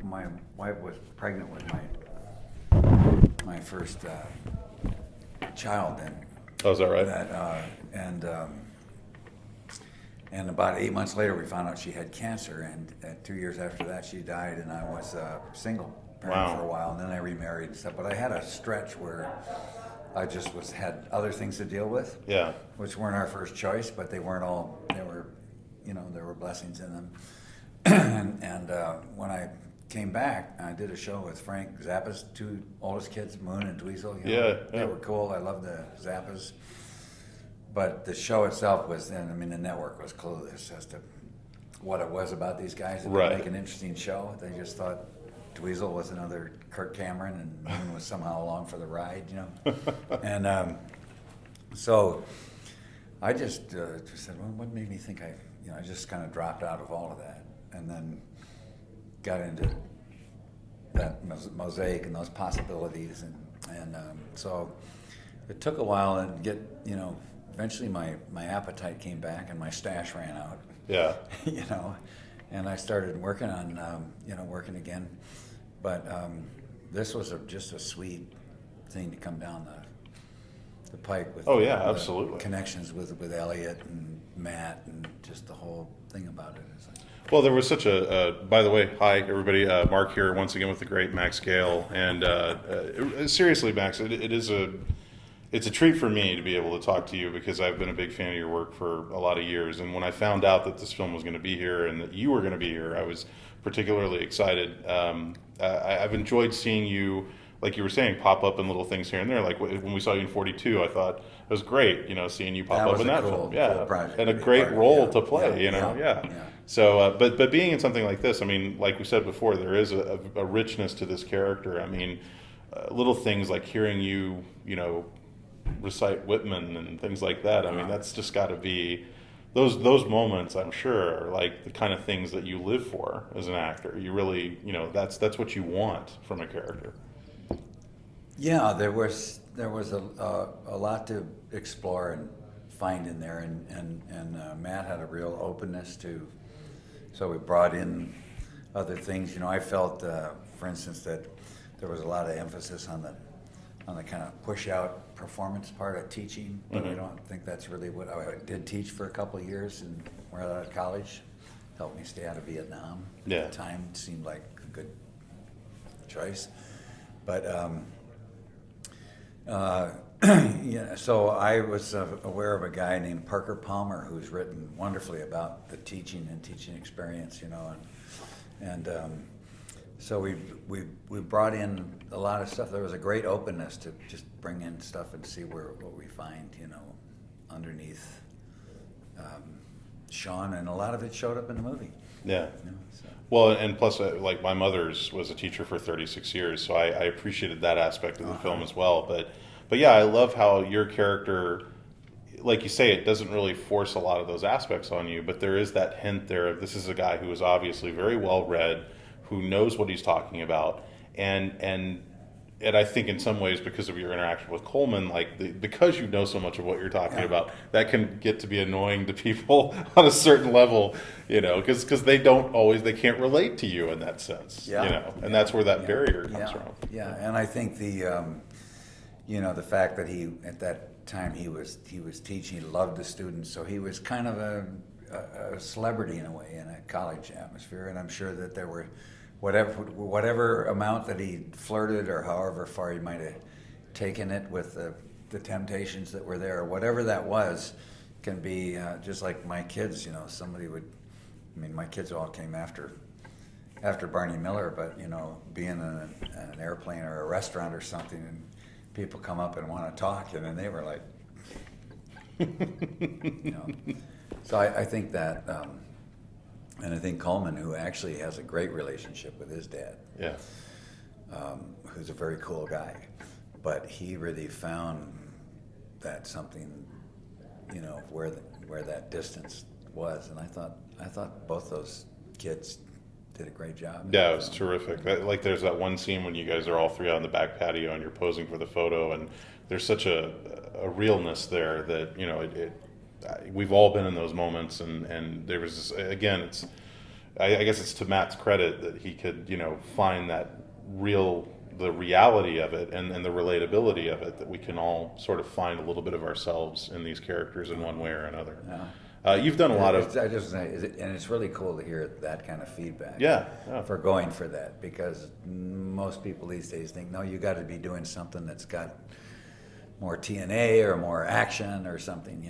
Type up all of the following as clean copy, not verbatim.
my wife was pregnant with my first child, and Oh, is that right? And about 8 months later, we found out she had cancer, and 2 years after that, she died, and I was single parent for a while, and then I remarried and stuff. But I had a stretch where I just had other things to deal with, Yeah. which weren't our first choice, but they weren't all. There were blessings in them. and when I came back, I did a show with Frank Zappa's two oldest kids, Moon and Dweezil. They were cool. I loved the Zappas. But the show itself the network was clueless as to what it was about these guys. It didn't make an interesting show. They just thought Dweezil was another Kirk Cameron and Moon was somehow along for the ride, And so I just said, well, what made me think I just kind of dropped out of all of that and then got into that mosaic and those possibilities. And so it took a while to get, eventually my appetite came back and my stash ran out. Yeah. And I started working on, working again. But this was just a sweet thing to come down the pike with. Oh yeah, absolutely. Connections with Elliot and Matt and just the whole thing about it. It's like, well, there was such by the way, hi everybody, Mark here once again with the great Max Gail. And seriously, Max, it's a treat for me to be able to talk to you because I've been a big fan of your work for a lot of years. And when I found out that this film was going to be here and that you were going to be here, I was particularly excited. I've enjoyed seeing you, like you were saying, pop up in little things here and there. Like when we saw you in 42, I thought it was great, seeing you pop up in that film. Cool project. And a great role to play, Yeah. So, but being in something like this, like we said before, there is a richness to this character. Little things like hearing you, recite Whitman and things like that. That's just got to be those moments. I'm sure are like the kind of things that you live for as an actor. You really, that's what you want from a character. Yeah, there was a lot to explore and find in there, and Matt had a real openness to. So we brought in other things. I felt, for instance, that there was a lot of emphasis on the kind of push out performance part of teaching, but I don't think that's really what I did. Teach for a couple of years and right out of college, helped me stay out of Vietnam. Yeah. At the time, it seemed like a good choice, but so I was aware of a guy named Parker Palmer who's written wonderfully about the teaching and teaching experience, and so we brought in a lot of stuff. There was a great openness to just bring in stuff and see what we find, underneath Sean, and a lot of it showed up in the movie. Yeah. So. Well, and plus, like my mother's was a teacher for 36 years, so I appreciated that aspect of the film as well. But yeah, I love how your character, like you say, it doesn't really force a lot of those aspects on you, but there is that hint there of this is a guy who is obviously very well read, who knows what he's talking about, and I think in some ways because of your interaction with Coleman, because you know so much of what you're talking about, that can get to be annoying to people on a certain level, because they can't relate to you in that sense, and that's where that barrier comes from. Yeah, and I think the fact that at that time he was teaching, he loved the students, so he was kind of a celebrity in a way in a college atmosphere, and I'm sure that there were whatever amount that he flirted or however far he might have taken it with the temptations that were there, whatever that was, can be just like my kids. Somebody would. My kids all came after Barney Miller, but being in an airplane or a restaurant or something, and people come up and want to talk, and then they were like, So I think that. And I think Coleman, who actually has a great relationship with his dad, who's a very cool guy, but he really found that something, where that distance was, and I thought both those kids did a great job. Yeah, it was terrific. Like there's that one scene when you guys are all three on the back patio and you're posing for the photo, and there's such a realness there that we've all been in those moments, and there was this, again, it's I guess it's to Matt's credit that he could, find the reality of it and the relatability of it, that we can all sort of find a little bit of ourselves in these characters in one way or another. You've done a lot of... I just say, and it's really cool to hear that kind of feedback. Yeah. For going for that, because most people these days think, no, you got to be doing something that's got more TNA or more action or something,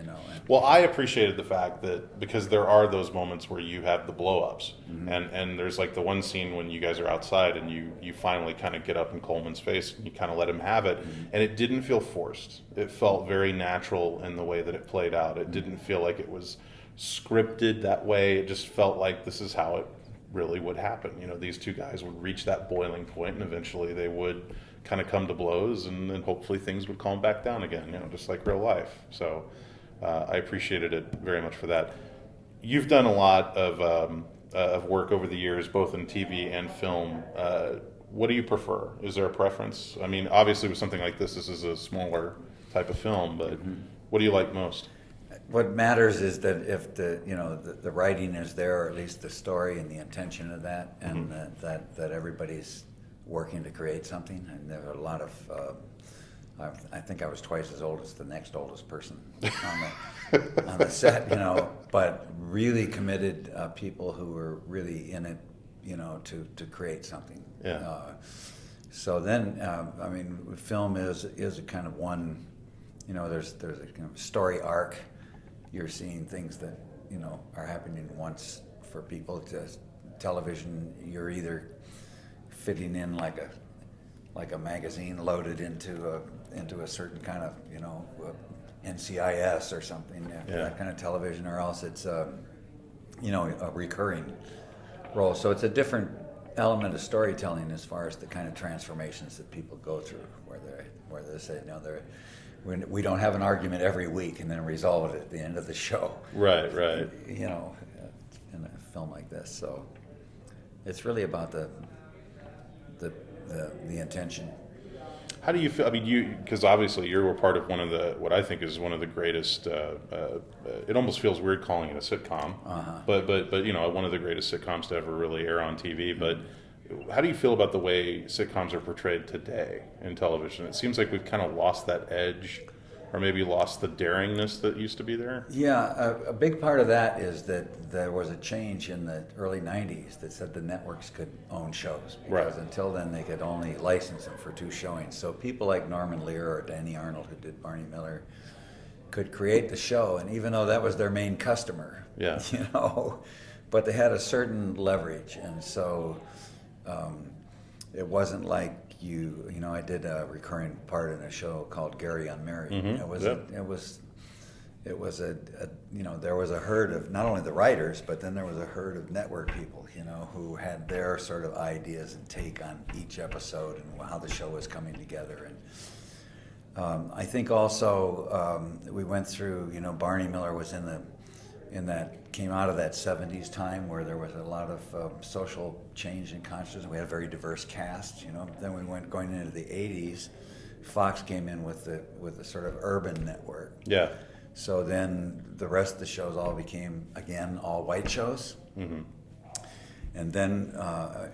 Well, I appreciated the fact that, because there are those moments where you have the blow-ups, and there's like the one scene when you guys are outside and you finally kind of get up in Coleman's face and you kind of let him have it, and it didn't feel forced. It felt very natural in the way that it played out. It didn't feel like it was scripted that way. It just felt like this is how it really would happen. These two guys would reach that boiling point, and eventually they would kind of come to blows, and then hopefully things would calm back down again, just like real life. So I appreciated it very much for that. You've done a lot of work over the years, both in TV and film. What do you prefer? Is there a preference? I mean, obviously with something like this is a smaller type of film, but what do you like most? What matters is that if the writing is there, or at least the story and the intention of that, and that everybody's working to create something. And there are a lot of I think I was twice as old as the next oldest person on the set, but really committed people who were really in it, to create something. Yeah. So then, film is a kind of one, there's a kind of story arc. You're seeing things that, are happening once for people. To television, you're either fitting in like a magazine loaded into a certain kind of NCIS or something, that kind of television, or else it's a recurring role. So it's a different element of storytelling as far as the kind of transformations that people go through, where they say we don't have an argument every week and then resolve it at the end of the show. Right. In a film like this, so it's really about the intention. How do you feel? I mean, because obviously you were part of what I think is one of the greatest. It almost feels weird calling it a sitcom, but one of the greatest sitcoms to ever really air on TV. But how do you feel about the way sitcoms are portrayed today in television? It seems like we've kind of lost that edge, or maybe lost the daringness that used to be there. Yeah, a big part of that is that there was a change in the early 90s that said the networks could own shows, because until then they could only license them for 2 showings. So people like Norman Lear or Danny Arnold, who did Barney Miller, could create the show, and even though that was their main customer, but they had a certain leverage, and so it wasn't like I did a recurring part in a show called Gary Unmarried. It was there was a herd of not only the writers, but then there was a herd of network people, who had their sort of ideas and take on each episode and how the show was coming together. And I think also we went through, Barney Miller was came out of that 70s time where there was a lot of social change and consciousness. We had a very diverse cast, Then we went going into the 80s. Fox came in with the sort of urban network. Yeah. So then the rest of the shows all became, again, all white shows. And then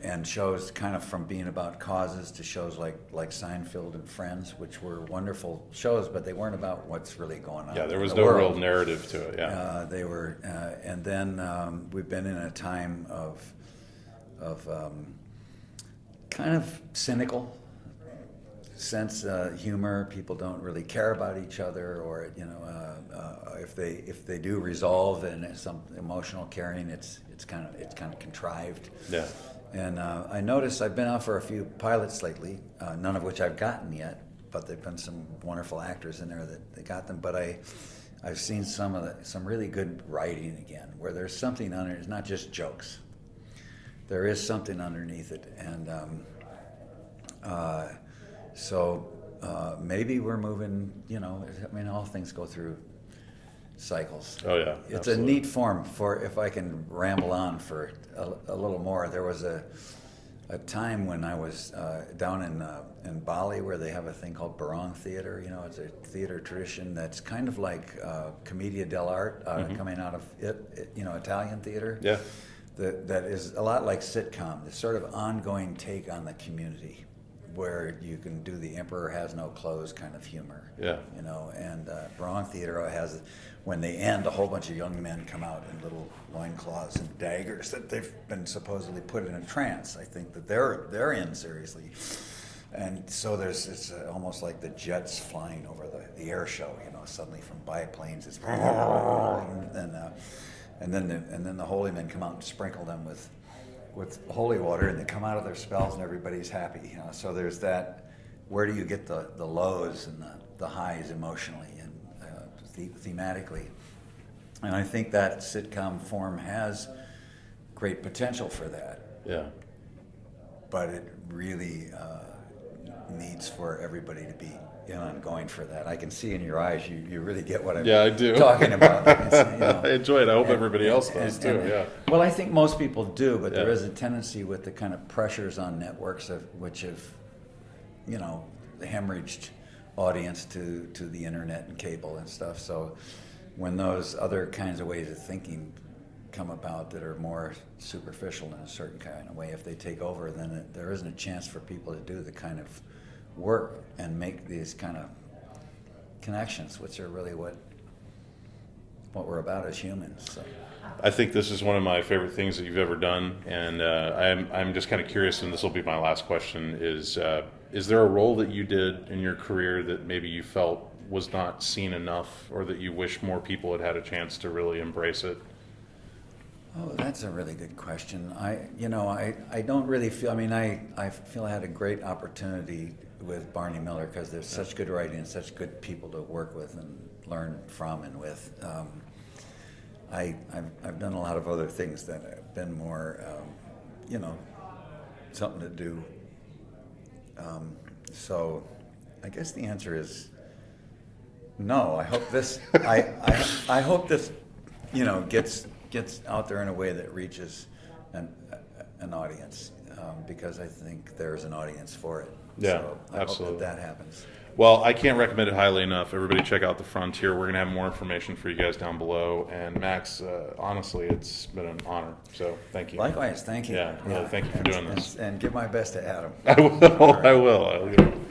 and shows kind of from being about causes to shows like Seinfeld and Friends, which were wonderful shows, but they weren't about what's really going on. Yeah, there was in the no world. real narrative to it. Yeah, they were, and then we've been in a time of kind of cynical sense, humor. People don't really care about each other, or if they do resolve and some emotional caring, it's kind of contrived. Yeah. And I noticed I've been out for a few pilots lately, none of which I've gotten yet, but there've been some wonderful actors in there that they got them. But I've seen some really good writing again, where there's something under it. It's not just jokes. There is something underneath it, and so maybe we're moving. All things go through cycles. Oh yeah, it's absolutely. A neat form for, if I can ramble on for a little more. There was a time when I was down in Bali, where they have a thing called Barong Theater. It's a theater tradition that's kind of like Commedia dell'arte, coming out of Italian theater. Yeah. that is a lot like Sitcom, this sort of ongoing take on the community, where you can do the emperor has no clothes kind of humor. Yeah. You know, and Braun Theater has, when they end, a whole bunch of young men come out in little loincloths and daggers that they've been supposedly put in a trance. I think that they're in seriously. And so it's almost like the jets flying over the air show, you know, suddenly from biplanes, it's and then the holy men come out and sprinkle them with holy water, and they come out of their spells and everybody's happy. You know? So there's that, where do you get the lows and the highs emotionally and thematically? And I think that sitcom form has great potential for that. Yeah. But it really needs for everybody to be in on going for that. I can see in your eyes you really get what I'm I do. talking about. You know. I enjoy it. I hope everybody else does too. Yeah. Well, I think most people do, but there Yeah. is a tendency with the kind of pressures on networks which have, you know, hemorrhaged audience to the internet and cable and stuff. So when those other kinds of ways of thinking come about that are more superficial in a certain kind of way, if they take over, then there isn't a chance for people to do the kind of work and make these kind of connections, which are really what we're about as humans. So. I think this is one of my favorite things that you've ever done, and I'm just kind of curious, and this will be my last question, is there a role that you did in your career that maybe you felt was not seen enough, or that you wish more people had had a chance to really embrace it? Oh, that's a really good question. I don't really feel, I mean, I feel I had a great opportunity with Barney Miller because there's such good writing and such good people to work with and learn from and with. I've done a lot of other things that have been more, something to do. So I guess the answer is no. I hope this, I hope this, gets out there in a way that reaches an audience, because I think there's an audience for it. Yeah, so I absolutely. hope that happens. Well, I can't recommend it highly enough. Everybody check out The Frontier. We're going to have more information for you guys down below. And Max, honestly, it's been an honor. So thank you. Likewise, thank you. Yeah, really, thank you for doing this. And give my best to Adam. I will. I will.